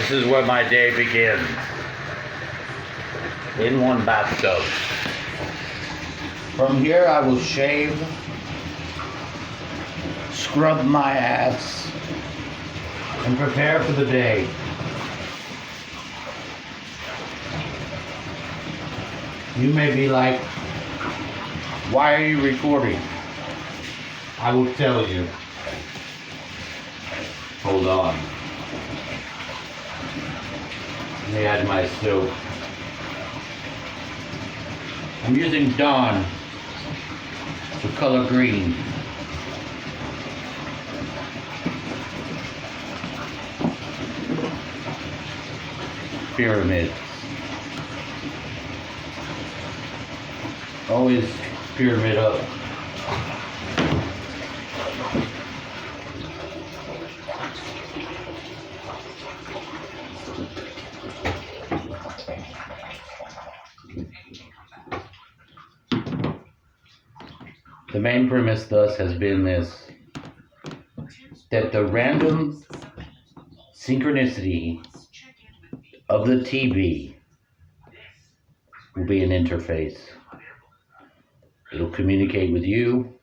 This is where my day begins. In one bathtub. From here I will shave, scrub my ass, and prepare for the day. You may be like, why are you recording? I will tell you. Hold on. Let me add my soap. I'm using Dawn, the color green. Pyramid. Always pyramid up. The main premise thus has been this, that the random synchronicity of the TV will be an interface. It'll communicate with you,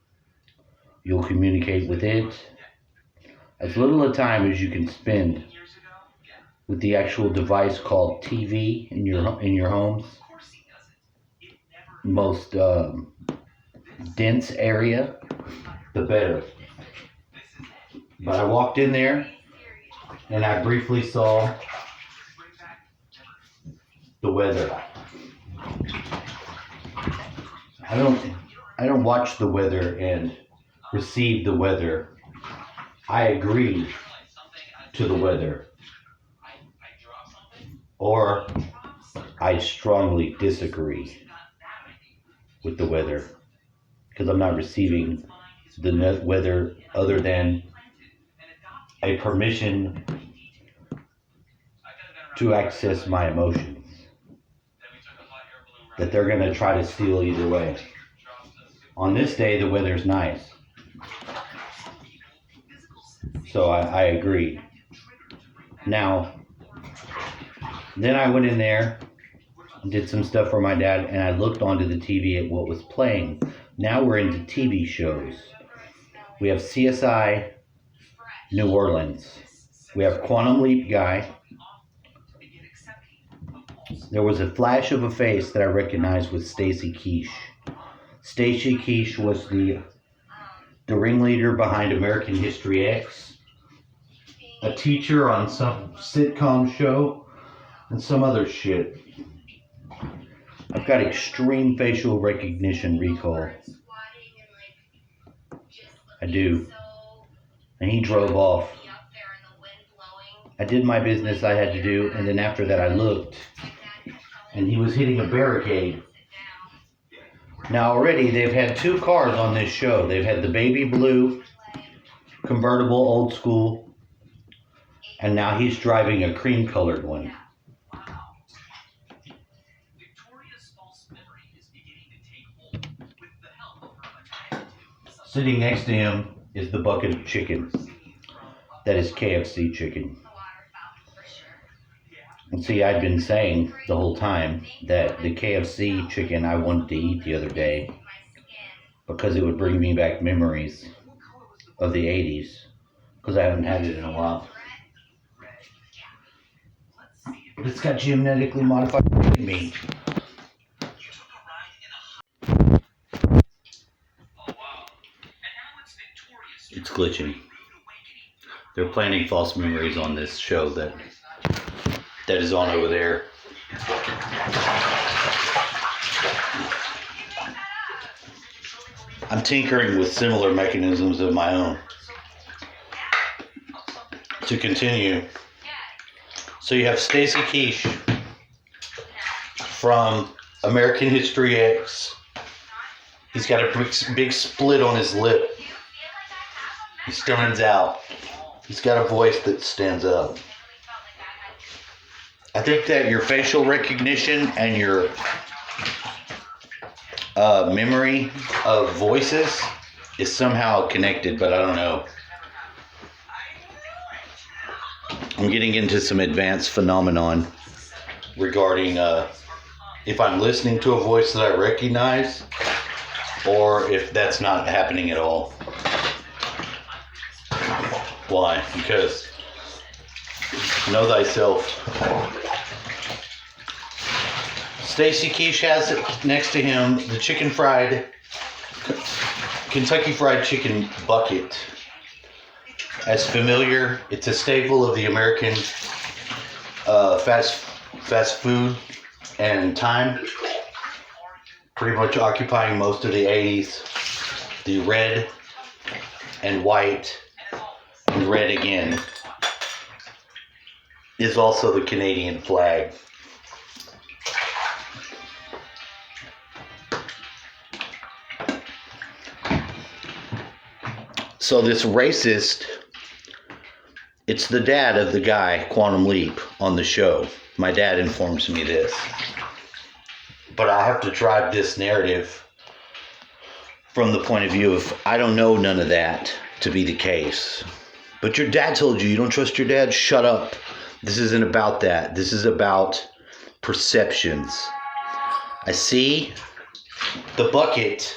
you'll communicate with it. As little a time as you can spend with the actual device called TV in your homes, most dense area, the better. But I walked in there and I briefly saw the weather. I don't watch the weather and receive the weather. I agree to the weather. Or I strongly disagree with the weather, because I'm not receiving the weather other than a permission to access my emotions that they're going to try to steal either way. On this day, the weather's nice, so I agree. Now, then I went in there and did some stuff for my dad, and I looked onto the TV at what was playing. Now we're into TV shows. We have CSI New Orleans. We have Quantum Leap Guy. There was a flash of a face that I recognized with Stacy Keach. Stacy Keach was the ringleader behind American History X, a teacher on some sitcom show, and some other shit. I've got extreme facial recognition recall. I do. And he drove off. I did my business I had to do, and then after that I looked, and he was hitting a barricade. Now already they've had 2 cars on this show. They've had the baby blue convertible old school, and now he's driving a cream colored one. Sitting next to him is the bucket of chicken. That is KFC chicken. And see, I'd been saying the whole time that the KFC chicken I wanted to eat the other day, because it would bring me back memories of the 80s, because I haven't had it in a while. But it's got genetically modified meat. It's glitching. They're planting false memories on this show that is on over there. I'm tinkering with similar mechanisms of my own to continue. So you have Stacy Keach from American History X. He's got a big split on his lip. He stands out. He's got a voice that stands out. I think that your facial recognition and your memory of voices is somehow connected, but I don't know. I'm getting into some advanced phenomenon regarding if I'm listening to a voice that I recognize or if that's not happening at all. Why? Because know thyself. Stacy Keach has next to him the Kentucky Fried Chicken bucket. As familiar, it's a staple of the American fast food and time. Pretty much occupying most of the 80s. The red and white and red again is also the Canadian flag. So this racist, it's the dad of the guy, Quantum Leap, on the show. My dad informs me this. But I have to drive this narrative from the point of view of, I don't know none of that to be the case. But your dad told you don't trust your dad? Shut up. This isn't about that. This is about perceptions. I see the bucket,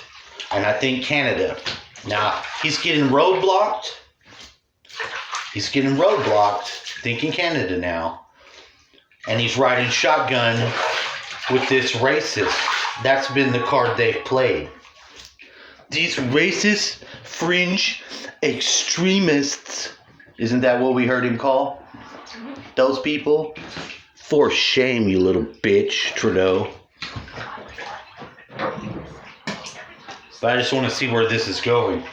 and I think Canada. Now, he's getting roadblocked. He's getting roadblocked, thinking Canada now. And he's riding shotgun with this racist. That's been the card they've played. These racist, fringe, extremists. Isn't that what we heard him call those people? For shame, you little bitch, Trudeau. But I just want to see where this is going.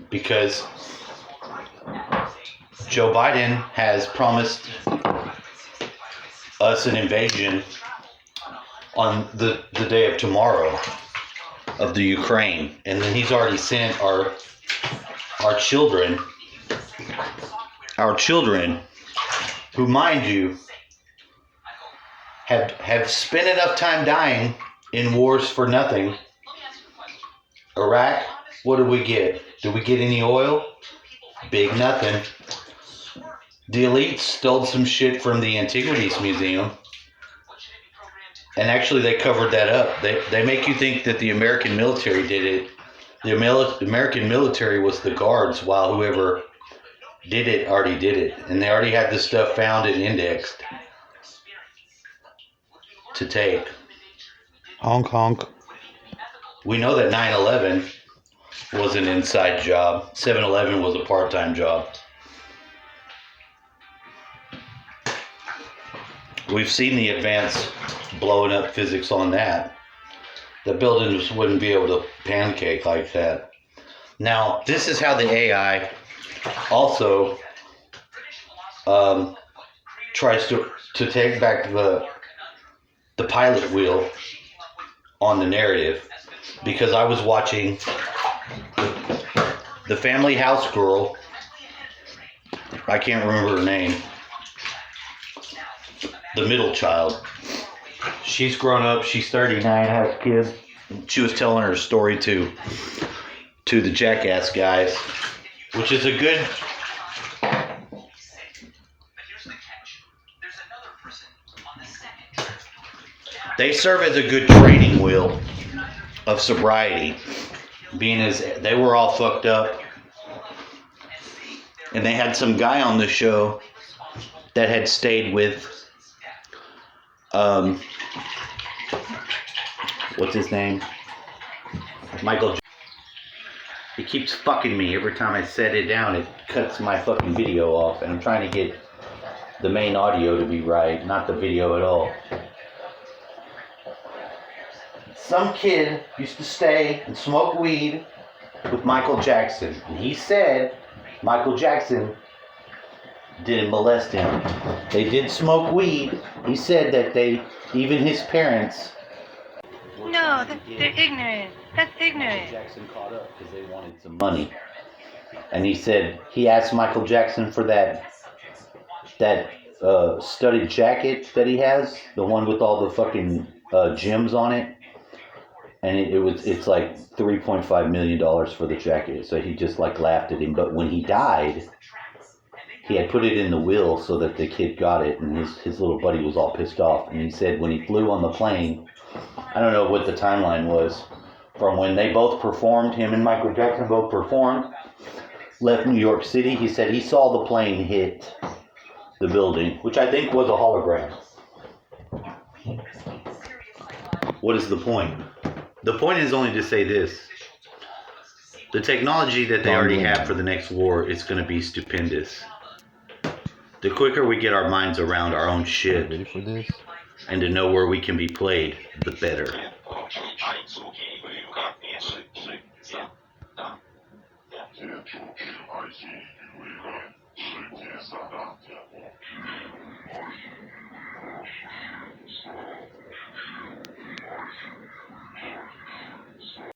Because Joe Biden has promised us an invasion on the day of tomorrow of the Ukraine. And then he's already sent our children, who, mind you, have spent enough time dying in wars for nothing. Iraq, what did we get? Did we get any oil? Big nothing. The elites stole some shit from the Antiquities Museum. And actually they covered that up. They make you think that the American military did it. The American military was the guards, while whoever did it already did it. And they already had this stuff found and indexed to take. Honk honk. We know that 9/11 was an inside job. 7/11 was a part-time job. We've seen the advanced blowing up physics on that. The buildings wouldn't be able to pancake like that. Now, this is how the AI also tries to take back the pilot wheel on the narrative. Because I was watching the Family House girl. I can't remember her name. The middle child. She's grown up. She's 39, has kids. She was telling her story to the Jackass guys, which is a good. They serve as a good training wheel of sobriety, being as they were all fucked up, and they had some guy on the show that had stayed with what's his name? Michael. He keeps fucking me every time I set it down. It cuts my fucking video off, and I'm trying to get the main audio to be right, not the video at all. Some kid used to stay and smoke weed with Michael Jackson. And he said Michael Jackson didn't molest him. They did smoke weed. He said that even his parents. No, they're ignorant. That's ignorant. Jackson caught up because they wanted some money. And he said, he asked Michael Jackson for that studded jacket that he has. The one with all the fucking gems on it. And it's like $3.5 million for the jacket. So he just like laughed at him. But when he died, he had put it in the will so that the kid got it, and his little buddy was all pissed off. And he said when he flew on the plane, I don't know what the timeline was, from when they both performed, him and Michael Jackson both performed, left New York City, he said he saw the plane hit the building, which I think was a hologram. What is the point? The point is only to say this. The technology that they already have for the next war is going to be stupendous. The quicker we get our minds around our own shit Ready for this? and to know where we can be played, the better.